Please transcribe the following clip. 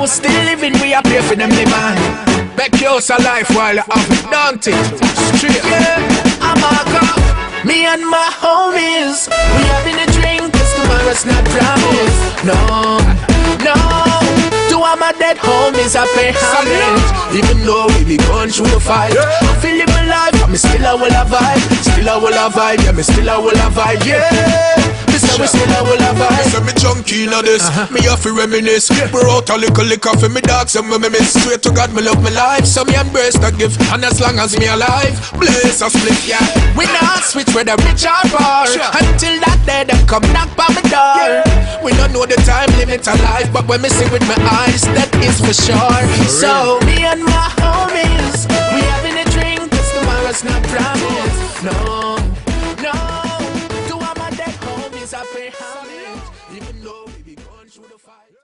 we still living, we are pay for them demand. Make yours a life while you have it, don't it? Straight. Yeah, I'm a cop. Me and my homies, we having a drink, cause tomorrow's not promised. No, no. To all my dead homies, I pay homage. Even though we be going through the fight, I feel live my life, but me still I will have vibe. Still I will have vibe, yeah, me still I will have vibe, yeah. We still a will have vibe. Say me junkie in this, me have to reminisce. Pour out a little liquor for me dogs and me miss. Swear to God, me love my life, so me embrace that gift. And as long as me alive, blaze a split, yeah. We not switch whether rich or poor, until that day them come knock by my door. We don't know the time limit of life, but when me see with my eyes, that is for sure. So me and my homies, we having a drink, cause tomorrow's not promised. No, no. To all my dead homies, I pay homage. Even though we be going through the fight.